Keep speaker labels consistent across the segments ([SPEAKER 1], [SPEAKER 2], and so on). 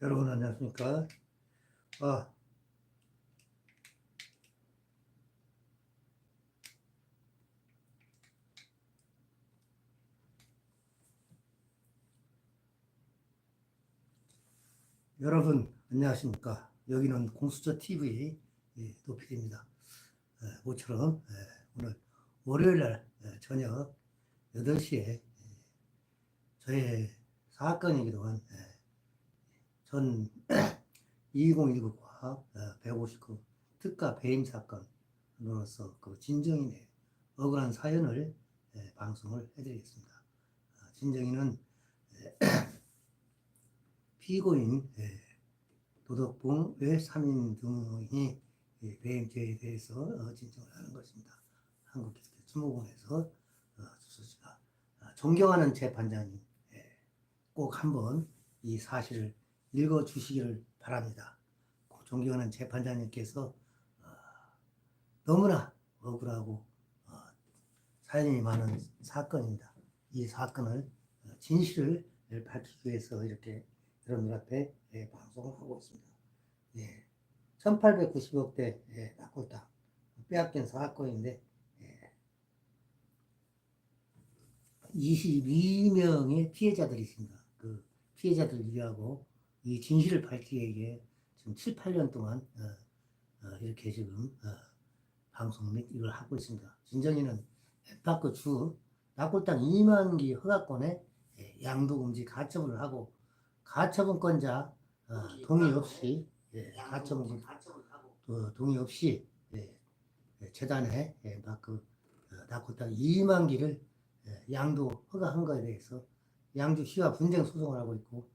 [SPEAKER 1] 여러분 안녕하십니까? 아, 여러분 안녕하십니까? 여기는 공수처 TV 노필입니다. 모처럼 오늘 월요일 날 저녁 8시에 저의 사건이기도 한 전 2019 과학 159 특가 배임 사건으로서 그 진정인의 억울한 사연을 방송을 해드리겠습니다. 진정인은 피고인 도덕봉 외 3인 등이 배임죄에 대해서 진정을 하는 것입니다. 한국기독교 추모공에서 주소지가 존경하는 재판장님 꼭 한번 이 사실을 읽어주시기를 바랍니다. 존경하는 재판장님께서 너무나 억울하고 사연이 많은 사건입니다. 이 사건을 진실을 밝히기 위해서 이렇게 여러분들 앞에 방송을 하고 있습니다. 1890억대 낙골 땅 빼앗긴 사건인데 22명의 피해자들이 있습니다. 그 피해자들을 위하고 이 진실을 밝히기 위해 지금 7, 8년 동안 이렇게 지금 방송 및 이걸 하고 있습니다. 진정이는 엠파크 주 낙골 땅 2만 기 허가권에 양도금지 가처분을 하고 가처분권자 동의 없이 가처분 동의 없이 재단에 그 낙골 땅 2만 기를 양도 허가한 것에 대해서 양주시와 분쟁 소송을 하고 있고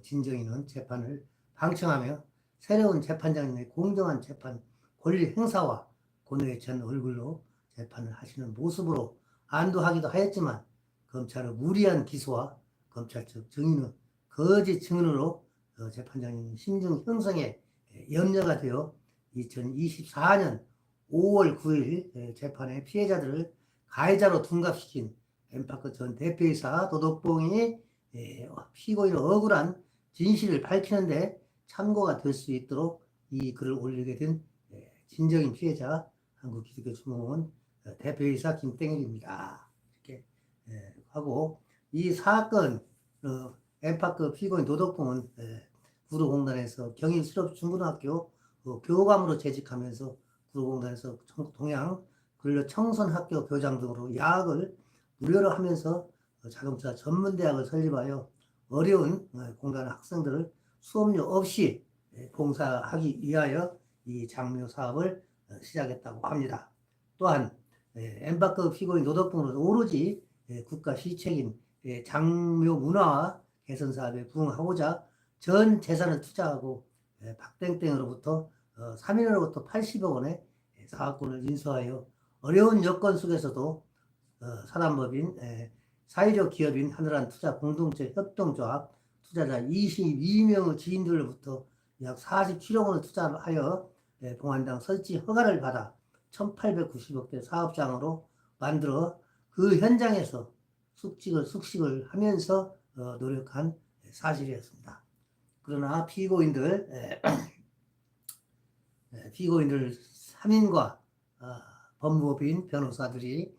[SPEAKER 1] 진정인은 재판을 방청하며 새로운 재판장님의 공정한 재판 권리 행사와 고뇌의 전 얼굴로 재판을 하시는 모습으로 안도하기도 하였지만 검찰의 무리한 기소와 검찰 측 증인의 거짓 증언으로 재판장님 심증 형성에 염려가 되어 2024년 5월 9일 재판의 피해자들을 가해자로 둔갑시킨 엠파크 전 대표이사 도덕봉이 피고인의 억울한 진실을 밝히는데 참고가 될 수 있도록 이 글을 올리게 된 진정인 피해자 한국기독교 추모원 대표이사 김땡일입니다. 이렇게 하고 이 사건 엠파크 피고인 도덕봉은 구로공단에서 경인 실업 중고등학교 교감으로 재직하면서 구로공단에서 동양 근로 청소년학교 교장 등으로 야학을 무료로 하면서 자동차 전문대학을 설립하여 어려운 공단 학생들을 수업료 없이 봉사하기 위하여 이 장묘 사업을 시작했다고 합니다. 또한 엠파크 피고인 노덕봉은 오로지 국가 시책인 장묘 문화 개선 사업에 부응하고자 전 재산을 투자하고 박땡땡으로부터 3인으로부터 80억 원의 사업권을 인수하여 어려운 여건 속에서도 사단법인 사회적 기업인 하늘한 투자 공동체 협동조합 투자자 22명의 지인들로부터 약 47억 원을 투자하여 봉안당 설치 허가를 받아 1890억대 사업장으로 만들어 그 현장에서 숙식을 하면서 노력한 사실이었습니다. 그러나 피고인들 3인과 법무법인 변호사들이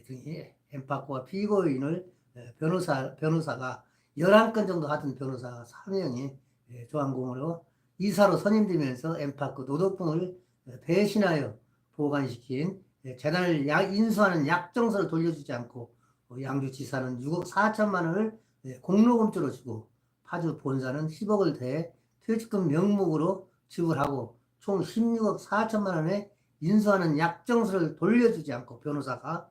[SPEAKER 1] 등이 엠파크와 피고인을 변호사가 11건 정도 하던 변호사 3명이 조항공으로 이사로 선임되면서 엠파크 노덕봉을 배신하여 보관시킨 재단을 인수하는 약정서를 돌려주지 않고 양주지사는 6억 4천만 원을 공로금조로 주고 파주 본사는 10억을 대 퇴직금 명목으로 지불하고 총 16억 4천만 원의 인수하는 약정서를 돌려주지 않고 변호사가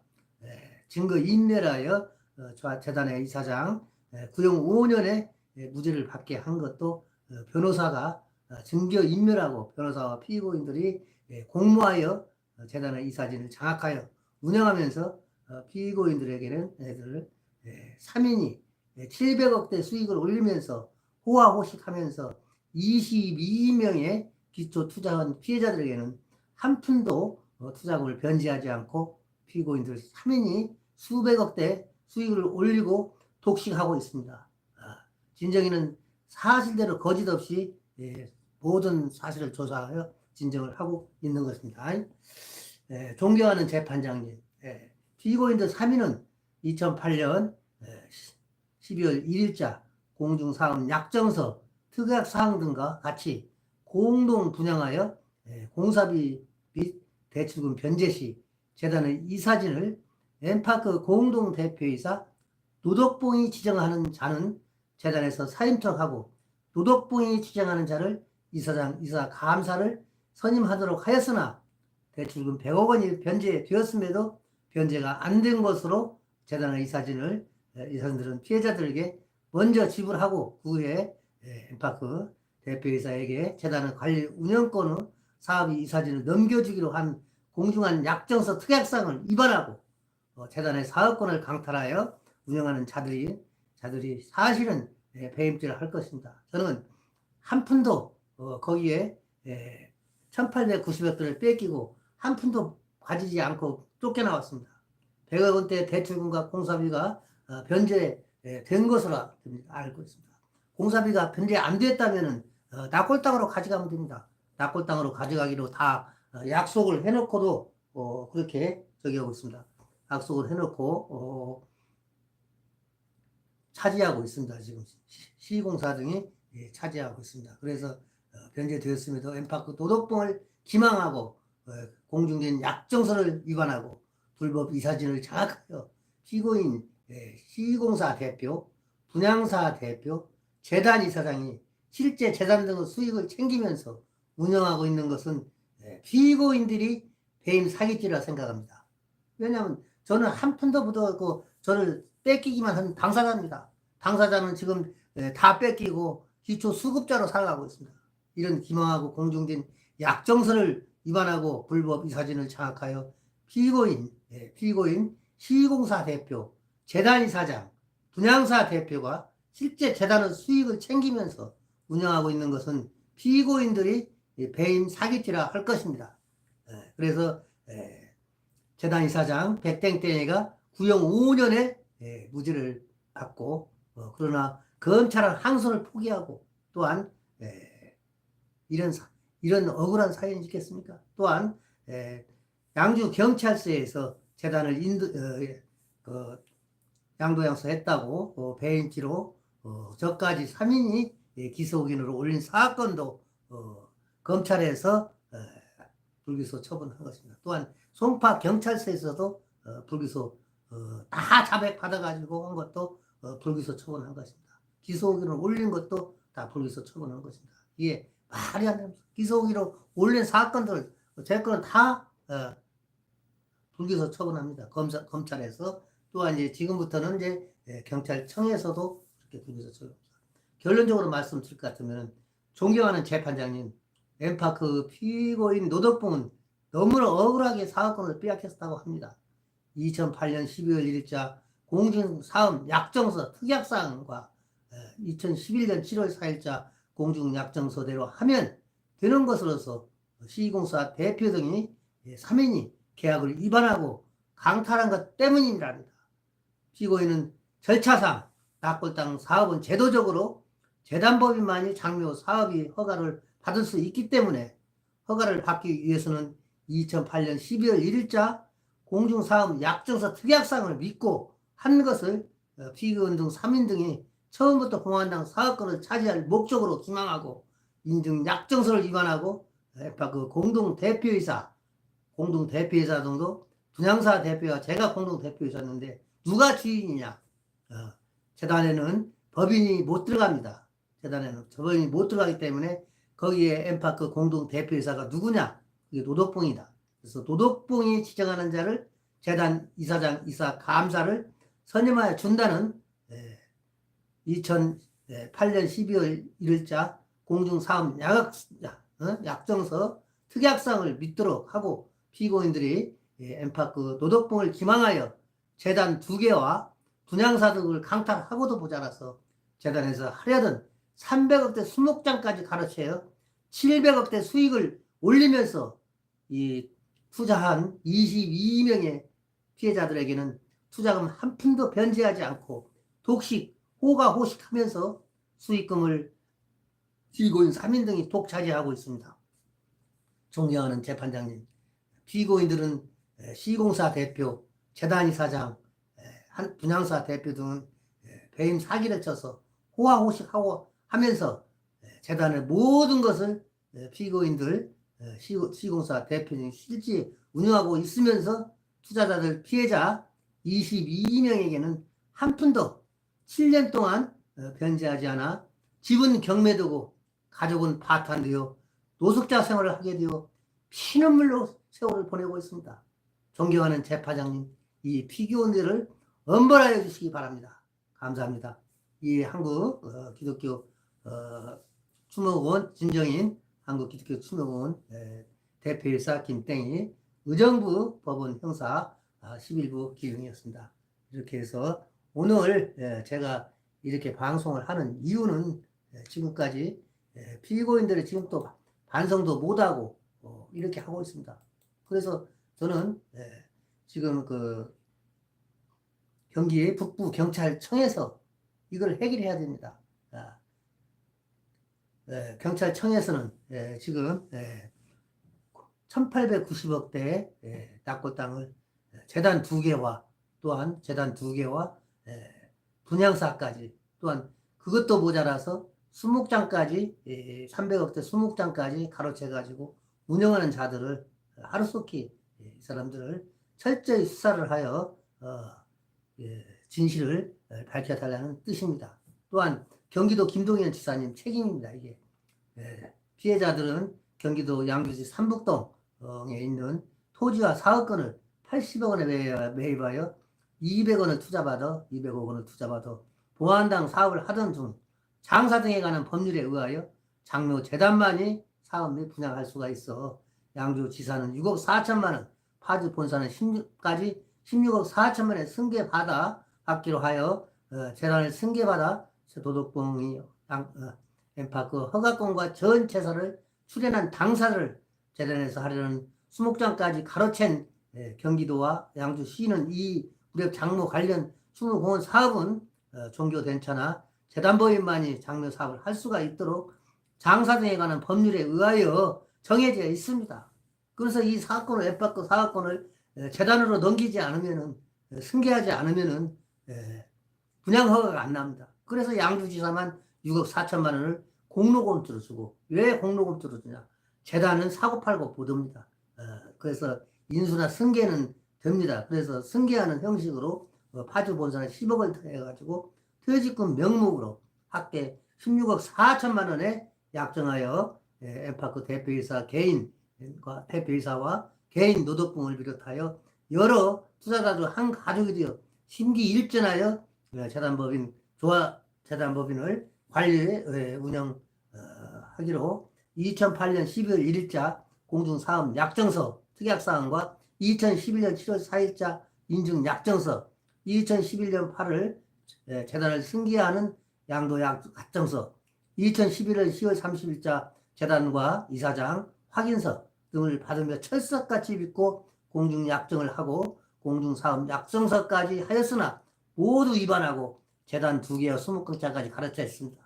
[SPEAKER 1] 증거 인멸하여 재단의 이사장 구형 5년에 무죄를 받게 한 것도 변호사가 증거 인멸하고 변호사와 피고인들이 공모하여 재단의 이사진을 장악하여 운영하면서 피고인들에게는 3인이 700억대 수익을 올리면서 호화호식하면서 22명의 기초 투자원 피해자들에게는 한 푼도 투자금을 변제하지 않고 피고인들 3인이 수백억대 수익을 올리고 독식하고 있습니다. 진정인은 사실대로 거짓 없이 모든 사실을 조사하여 진정을 하고 있는 것입니다. 존경하는 재판장님, 피고인들 3인은 2008년 12월 1일자 공중사업 약정서, 특약사항 등과 같이 공동 분양하여 공사비 및 대출금 변제 시 재단의 이 사진을 엠파크 공동대표이사 노덕봉이 지정하는 자는 재단에서 사임토록 하고, 노덕봉이 지정하는 자를 이사장, 이사 감사를 선임하도록 하였으나 대출금 100억 원이 변제되었음에도 변제가 안 된 것으로 재단의 이 사진들은 피해자들에게 먼저 지불하고, 그 후에 엠파크 대표이사에게 재단의 관리 운영권의 사업이 이 사진을 넘겨주기로 한 공중한 약정서 특약사항을 위반하고 재단의 사업권을 강탈하여 운영하는 자들이 사실은 배임죄를 할 것입니다. 저는 한 푼도 거기에 1890억 원을 뺏기고 한 푼도 가지지 않고 쫓겨나왔습니다. 100억 원대 대출금과 공사비가 변제된 것으로 알고 있습니다. 공사비가 변제 안 됐다면 납골당으로 가져가면 됩니다. 납골당으로 가져가기로 다 약속을 해놓고도 그렇게 하고 있습니다. 약속을 해놓고 차지하고 있습니다. 지금 시공사 등이 차지하고 있습니다. 그래서 변제되었음에도 엠파크 도덕범을 기망하고 공중된 약정서를 위반하고 불법 이사진을 장악하여 피고인 시공사 대표, 분양사 대표, 재단 이사장이 실제 재단 등의 수익을 챙기면서 운영하고 있는 것은 피고인들이 배임 사기죄라 생각합니다. 왜냐하면 저는 한 푼도 묻어갖고 저를 뺏기기만 한 당사자입니다. 당사자는 지금 다 뺏기고 기초 수급자로 살아가고 있습니다. 이런 기망하고 공중된 약정서를 위반하고 불법 이사진을 장악하여 피고인 시공사 대표, 재단 이사장, 분양사 대표가 실제 재단의 수익을 챙기면서 운영하고 있는 것은 피고인들이 배임 사기죄라 할 것입니다. 그래서 재단 이사장 백땡땡이가 구형 5년에 무죄를 받고, 그러나 검찰은 항소를 포기하고, 또한 이런 억울한 사연이 있겠습니까? 또한 양주 경찰서에서 재단을 양도양수했다고 배임죄로 저까지 3인이 기소 의견으로 올린 사건도 검찰에서 불기소 처분한 것입니다. 또한 송파 경찰서에서도 불기소 다 자백 받아가지고 한 것도 불기소 처분한 것입니다. 기소 의견을 올린 것도 다 불기소 처분한 것입니다. 이게 말이 안 됩니다. 기소 의견으로 올린 사건들 제 거는 다 불기소 처분합니다. 검찰에서. 또한 이제 지금부터는 이제 경찰청에서도 그렇게 불기소 처분합니다. 결론적으로 말씀드릴 것 같으면, 존경하는 재판장님, 엠파크 피고인 노덕봉은 너무나 억울하게 사업권을 빼앗겼다고 합니다. 2008년 12월 1일자 공중사업 약정서 특약사항과 2011년 7월 4일자 공중약정서대로 하면 되는 것으로서 시공사 대표 등이 3인이 계약을 위반하고 강탈한 것 때문이랍니다. 피고인은 절차상 납골당 사업은 제도적으로 재단법인만이 장려 사업이 허가를 받을 수 있기 때문에 허가를 받기 위해서는 2008년 12월 1일자 공중사업 약정서 특약사항을 믿고 한 것을 피고인 등 3인 등이 처음부터 공안당 사업권을 차지할 목적으로 기망하고 인증 약정서를 위반하고 그 공동대표이사 등도 분양사 대표와 제가 공동대표이사였는데 누가 주인이냐? 재단에는 법인이 못 들어갑니다. 재단에는 법인이 못 들어가기 때문에 거기에 엠파크 공동대표이사가 누구냐? 그게 노덕봉이다. 그래서 노덕봉이 지정하는 자를 재단 이사장, 이사 감사를 선임하여 준다는 2008년 12월 1일자 공중사업 약정서 특약사항을 믿도록 하고, 피고인들이 엠파크 노덕봉을 기망하여 재단 2개와 분양사 등을 강탈하고도 모자라서 재단에서 하려던 300억대 수목장까지 가로채어 700억대 수익을 올리면서 이 투자한 22명의 피해자들에게는 투자금 한 푼도 변제하지 않고 독식, 호가호식하면서 수익금을 피고인 3인 등이 독차지하고 있습니다. 존경하는 재판장님, 피고인들은 시공사 대표, 재단 이사장, 분양사 대표 등은 배임 사기를 쳐서 호화호식하고 하면서 재단의 모든 것을 피고인들, 시공사 대표님 실제 운영하고 있으면서 투자자들 피해자 22명에게는 한 푼도 7년 동안 변제하지 않아 집은 경매되고 가족은 파탄되어 노숙자 생활을 하게 되어 피눈물로 세월을 보내고 있습니다. 존경하는 재판장님, 이 피고인들을 엄벌하여 주시기 바랍니다. 감사합니다. 이 한국 기독교 추모원 진정인 한국 기독교 추모원 대표이사 김땡이 의정부 법원 형사 11부 기용이었습니다. 이렇게 해서 오늘 제가 이렇게 방송을 하는 이유는 지금까지 피고인들이 지금 또 반성도 못하고 이렇게 하고 있습니다. 그래서 저는 지금 그 경기 북부 경찰청에서 이걸 해결해야 됩니다. 경찰청에서는 지금 1890억대 납골 땅을 재단 2개와 또한 재단 2개와 분양사까지 또한 그것도 모자라서 수목장까지 300억대 수목장까지 가로채가지고 운영하는 자들을 하루속히 이 사람들을 철저히 수사를 하여 진실을 밝혀달라는 뜻입니다. 또한 경기도 김동현 지사님 책임입니다. 이게 피해자들은 경기도 양주시 삼북동에 있는 토지와 사업권을 80억 원에 매입하여 200억 원을 투자받아 보안당 사업을 하던 중 장사 등에 관한 법률에 의하여 장묘 재단만이 사업 및 분양할 수가 있어 양주지사는 6억 4천만 원, 파주 본사는 16억 4천만 원 승계받아 받기로 하여 재단을 승계받아 도덕봉이 엠파크 허가권과 전 재산을 출연한 당사를 재단에서 하려는 수목장까지 가로챈 경기도와 양주시는 이 무렵 장모 관련 추모공원 사업은 종교된처나 재단법인만이 장묘 사업을 할 수가 있도록 장사 등에 관한 법률에 의하여 정해져 있습니다. 그래서 이 사건을 엠파크 사업권을 재단으로 넘기지 않으면은 승계하지 않으면은 분양 허가가 안 납니다. 그래서 양주지사만 6억 4천만 원을 공로검투로 쓰고 왜 공로검투로 쓰냐? 재단은 사고팔고 보도입니다. 그래서 인수나 승계는 됩니다. 그래서 승계하는 형식으로 파주 본사는 10억을 해가지고 퇴직금 명목으로 합계 16억 4천만 원에 약정하여 엠파크 대표이사 개인과 대표이사와 개인 노동봉을 비롯하여 여러 투자자들 한 가족이 되어 심기일전하여 재단법인을 관리에 운영하기로 2008년 12월 1일자 공중사업 약정서 특약사항과 2011년 7월 4일자 인증약정서 2011년 8월 재단을 승계하는 양도약정서 2011년 10월 30일자 재단과 이사장 확인서 등을 받으며 철석같이 믿고 공중약정을 하고 공중사업 약정서까지 하였으나 모두 위반하고 재단 2개와 20건짜까지 가르쳐 했습니다.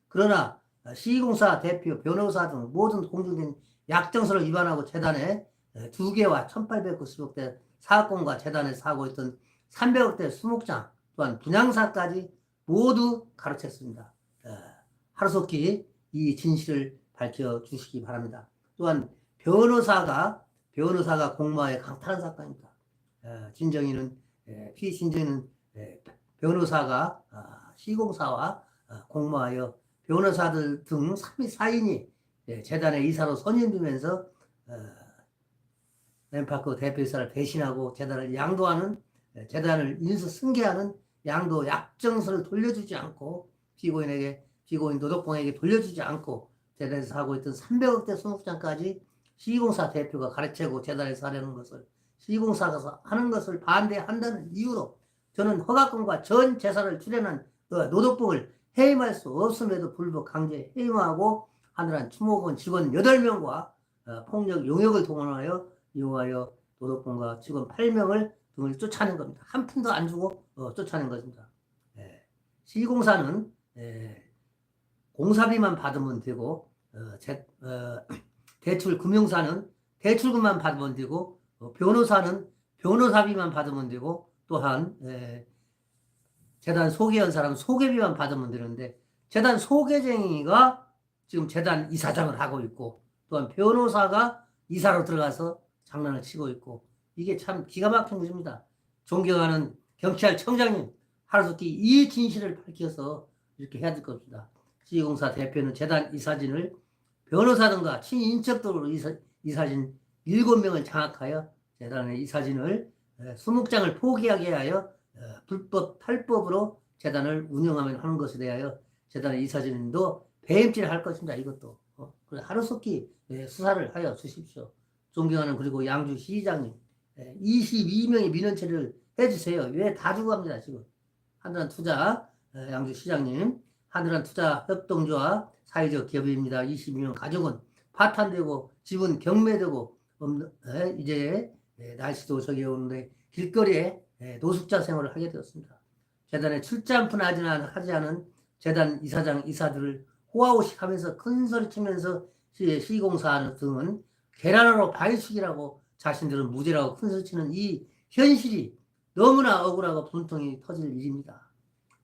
[SPEAKER 1] 그러나 시공사 대표, 변호사 등 모든 공중된 약정서를 위반하고 재단에 2개와 1890억대 사건과 재단에서 하고 있던 300억대 수목장 또한 분양사까지 모두 가르쳤습니다. 하루속히 이 진실을 밝혀주시기 바랍니다. 또한 변호사가 공모하여 강탈한 사건입니다. 피신정인은 변호사가 시공사와 공모하여 변호사들 등 4인이 재단의 이사로 선임되면서 엠파크 대표이사를 대신하고 재단을 양도하는 재단을 인수 승계하는 양도 약정서를 돌려주지 않고 피고인 노동봉에게 돌려주지 않고 재단에서 하고 있던 300억대 수목장까지 시공사 대표가 가르치고 재단에서 하려는 것을 시공사가 하는 것을 반대한다는 이유로 저는 허가권과 전 재산을 출연한 노동봉을 해임할 수 없음에도 불구하고 강제 해임하고 하늘한 추모원 직원 8명과 폭력 용역을 동원하여 이용하여 노동봉과 직원 8명을 등을 쫓아낸 겁니다. 한 푼도 안 주고 쫓아낸 것입니다. 시공사는 공사비만 받으면 되고 대출 금융사는 대출금만 받으면 되고 변호사는 변호사비만 받으면 되고 또한 재단 소개한 사람은 소개비만 받으면 되는데 재단 소개쟁이가 지금 재단 이사장을 하고 있고 또한 변호사가 이사로 들어가서 장난을 치고 있고 이게 참 기가 막힌 것입니다. 존경하는 경찰청장님 하루속히 이 진실을 밝혀서 이렇게 해야 될 겁니다. 시공사 대표는 재단 이사진을 변호사 등과 친인척들로 이사진 7명을 장악하여 재단의 이사진을 수목장을 포기하게 하여 불법 탈법으로 재단을 운영하면 하는 것에 대하여 재단의 이사진도 배임질을 할 것입니다. 이것도 하루속히 수사를 하여 주십시오. 존경하는 그리고 양주시장님 22명의 민원 처리를 해주세요. 왜 다 주고 갑니다. 지금 한드란 투자 양주시장님 한드란 투자 협동조합 사회적 기업입니다. 22명 가족은 파탄되고 집은 경매되고 이제 날씨도 저기 오는데 길거리에 노숙자 생활을 하게 되었습니다. 재단에 출자 한 푼 하지 않은 재단 이사장 이사들을 호화호식 하면서 큰소리 치면서 시공사 등은 계란으로 반숙이라고 자신들은 무죄라고 큰소리 치는 이 현실이 너무나 억울하고 분통이 터질 일입니다.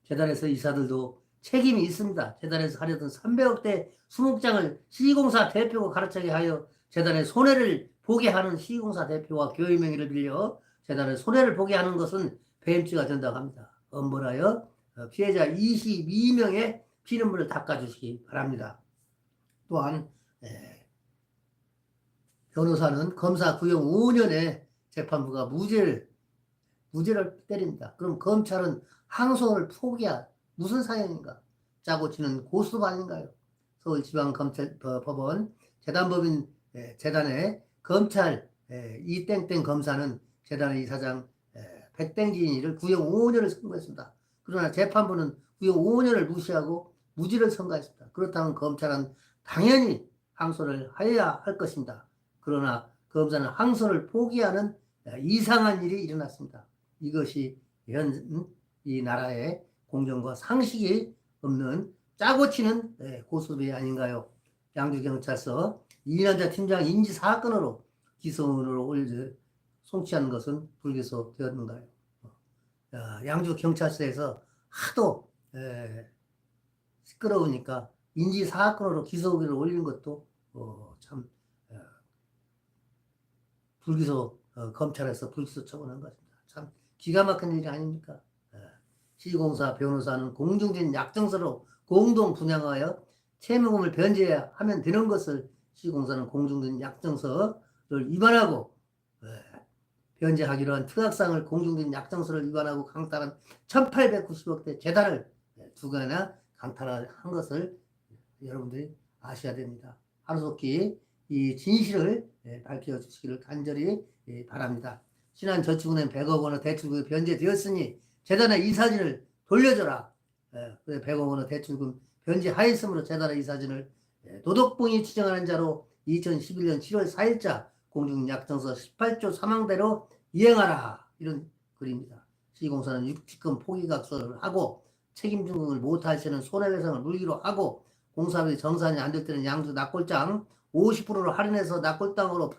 [SPEAKER 1] 재단에서 이사들도 책임이 있습니다. 재단에서 하려던 300억대 수목장을 시공사 대표가 가르치게 하여 재단의 손해를 보게 하는 시공사 대표와 교회 명의를 빌려 재단의 손해를 보게 하는 것은 배임죄가 된다고 합니다. 엄벌하여 피해자 22명의 피눈물을 닦아주시기 바랍니다. 또한 변호사는 검사 구형 5년에 재판부가 무죄를 때립니다. 그럼 검찰은 항소를 포기한 무슨 사연인가? 짜고 치는 고스톱 아닌가요? 서울지방검찰법원 재단법인 재단의 검찰 이땡땡 검사는 재단의 이사장 백땡진이를 구형 5년을 선고했습니다. 그러나 재판부는 구형 5년을 무시하고 무죄를 선고했습니다. 그렇다면 검찰은 당연히 항소를 해야 할 것입니다. 그러나 검사는 항소를 포기하는 이상한 일이 일어났습니다. 이것이 이 나라의 공정과 상식이 없는 짜고 치는 고스톱이 아닌가요? 양주경찰서 이인환자 팀장 인지사건으로 기소문으로 송치한 것은 불기소되었는가요? 양주경찰서에서 하도 시끄러우니까 인지사건으로 기소를 올린 것도 참 불기소 검찰에서 불기소 처분한 것입니다. 참 기가 막힌 일이 아닙니까? 시공사 변호사는 공중진 약정서로 공동 분양하여 채무금을 변제하면 되는 것을 시공사는 공중진 약정서를 위반하고 변제하기로 한 특약상을 공중진 약정서를 위반하고 강탈한 1890억대 재단을 두 개나 강탈한 것을 여러분들이 아셔야 됩니다. 하루속히 이 진실을 밝혀주시기를 간절히 바랍니다. 신한저축은행 100억 원의 대출금이 변제되었으니 재단의 이사진을 돌려줘라. 100억 원의 대출금 변제하였으므로 재단의 이사진을 도덕봉이 추정하는 자로 2011년 7월 4일자 공중약정서 18조 3항대로 이행하라. 이런 글입니다. 시공사는 육지금 포기각서를 하고 책임 증명을 못할 때는 손해배상을 물기로 하고 공사비 정산이 안 될 때는 양주 납골장 50%를 할인해서 납골당으로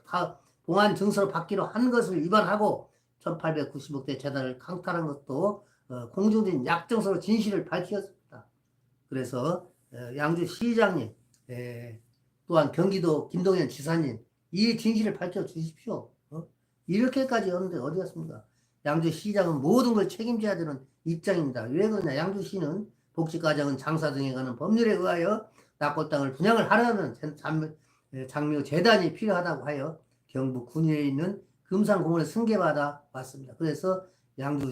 [SPEAKER 1] 봉안 증서를 받기로 한 것을 위반하고 1890억대 재단을 강탈한 것도 공중진 약정서로 진실을 밝혔습니다. 그래서 양주시장님 또한 경기도 김동연 지사님 이 진실을 밝혀주십시오. 이렇게까지 하는데 어디였습니까? 양주시장은 모든 걸 책임져야 되는 입장입니다. 왜 그러냐? 양주시는 복지과정은 장사 등에 관한 법률에 의하여 납골당을 분양을 하려는 장묘 재단이 필요하다고 하여 경북 군위에 있는 금산공원에 승계받아 왔습니다. 그래서 양주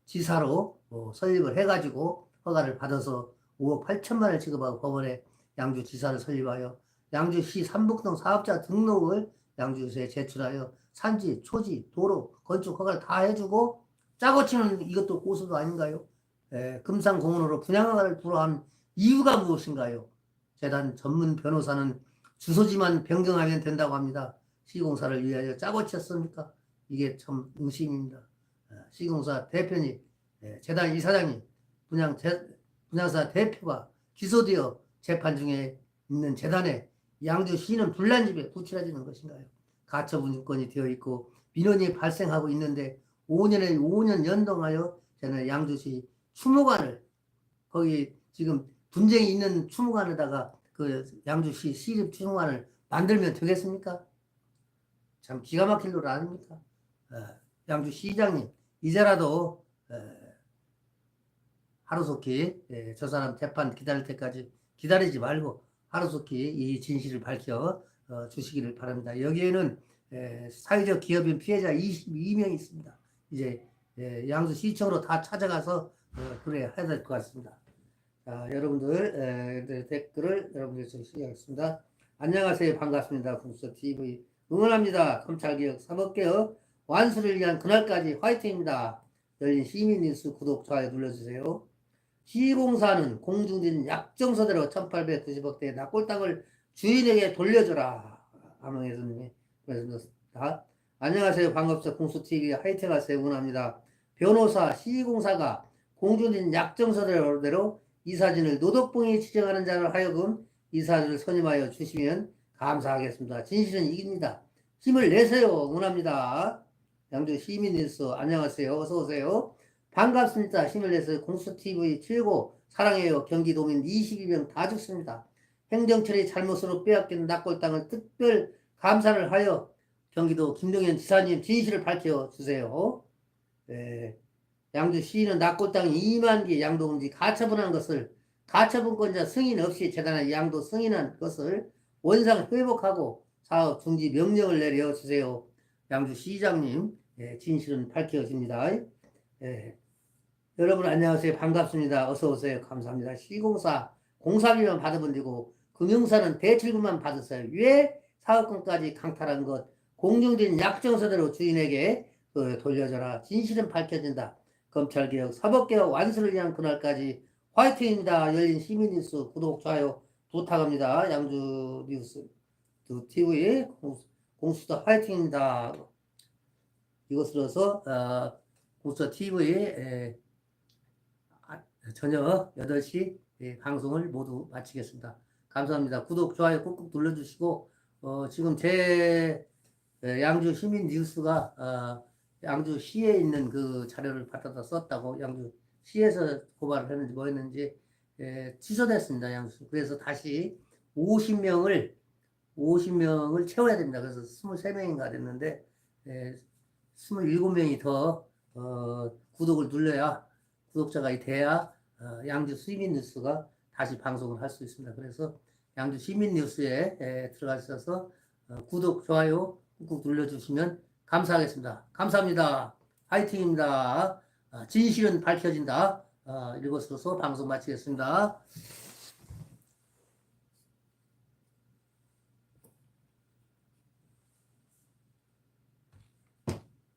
[SPEAKER 1] 지사로 설립을 해가지고 허가를 받아서 5억 8천만 원을 지급하고 법원에 양주 지사를 설립하여 양주시 삼북동 사업자 등록을 양주시에 제출하여 산지, 초지, 도로, 건축 허가를 다 해주고 짜고 치는 이것도 고소도 아닌가요? 금산공원으로 분양허가를 불허한 이유가 무엇인가요? 재단 전문 변호사는 주소지만 변경하면 된다고 합니다. 시공사를 위하여 짜고 쳤습니까? 이게 참 의심입니다. 시공사 대표님, 재단 이사장님, 분양사 대표가 기소되어 재판 중에 있는 재단에 양주시는 불난집에 부치러지는 것인가요? 가처분 요건이 되어 있고 민원이 발생하고 있는데 5년 연동하여 저는 양주시 추모관을 거기 지금 분쟁이 있는 추모관에다가 그 양주시 시립 추모관을 만들면 되겠습니까? 참 기가 막힐 노릇 아닙니까? 양주시장님 이제라도 하루속히 저 사람 재판 기다릴 때까지 기다리지 말고 하루속히 이 진실을 밝혀 주시기를 바랍니다. 여기에는 사회적 기업인 피해자 22명이 있습니다. 이제 양주시청으로 다 찾아가서 그래야 해야 될 것 같습니다. 자, 여러분들 댓글을 여러분들 시작하겠습니다. 안녕하세요. 반갑습니다. 공수TV 응원합니다. 검찰개혁, 사법개혁 완수를 위한 그날까지 화이팅입니다. 열린 시민뉴스 구독, 좋아요 눌러주세요. 시공사는 공중진 약정서대로 1890억대 납골 땅을 주인에게 돌려줘라. 암흥혜선님이 말씀드렸습니다. 안녕하세요. 반갑습니다. 공수TV 화이팅 하세요. 응원합니다. 변호사, 시공사가 공중진 약정서대로 이사진을 노덕봉이 지정하는 자를 하여금 이사진을 선임하여 주시면 감사하겠습니다. 진실은 이깁니다. 힘을 내세요. 응원합니다. 양주 시민뉴스 안녕하세요. 어서오세요. 반갑습니다. 힘을 내서 공수TV 최고 사랑해요. 경기도민 22명 다 죽습니다. 행정처리 잘못으로 빼앗긴 납골 땅을 특별 감사를 하여 경기도 김동연 지사님 진실을 밝혀주세요. 양주시는 납골 땅 2만 개 양도금지 가처분한 것을 가처분권자 승인 없이 재단에 양도 승인한 것을 원상 회복하고 사업 중지 명령을 내려주세요. 양주시장님 진실은 밝혀집니다. 여러분 안녕하세요. 반갑습니다. 어서오세요. 감사합니다. 시공사 공사비만 받으면 되고 금융사는 대출금만 받았어요. 왜 사업권까지 강탈한 것 공정된 약정서대로 주인에게 돌려줘라. 진실은 밝혀진다. 검찰개혁, 사법개혁 완수를 위한 그날까지 화이팅입니다. 열린 시민뉴스 구독, 좋아요 부탁합니다. 양주뉴스 TV 공수도 화이팅입니다. 이것으로서 공수도 TV 저녁 8시 방송을 모두 마치겠습니다. 감사합니다. 구독, 좋아요 꾹꾹 눌러주시고 지금 제 양주 시민 뉴스가 양주시에 있는 그 자료를 받아다 썼다고 양주시에서 고발을 했는지 뭐 했는지 취소됐습니다. 양주. 그래서 다시 50명을 채워야 됩니다. 그래서 23명인가 됐는데 27명이 더 구독을 눌러야 구독자가 돼야 양주 시민뉴스가 다시 방송을 할 수 있습니다. 그래서 양주 시민뉴스에 들어가셔서 구독, 좋아요 꾹꾹 눌러주시면 감사하겠습니다. 감사합니다. 화이팅입니다. 진실은 밝혀진다. 이것으로서 방송 마치겠습니다.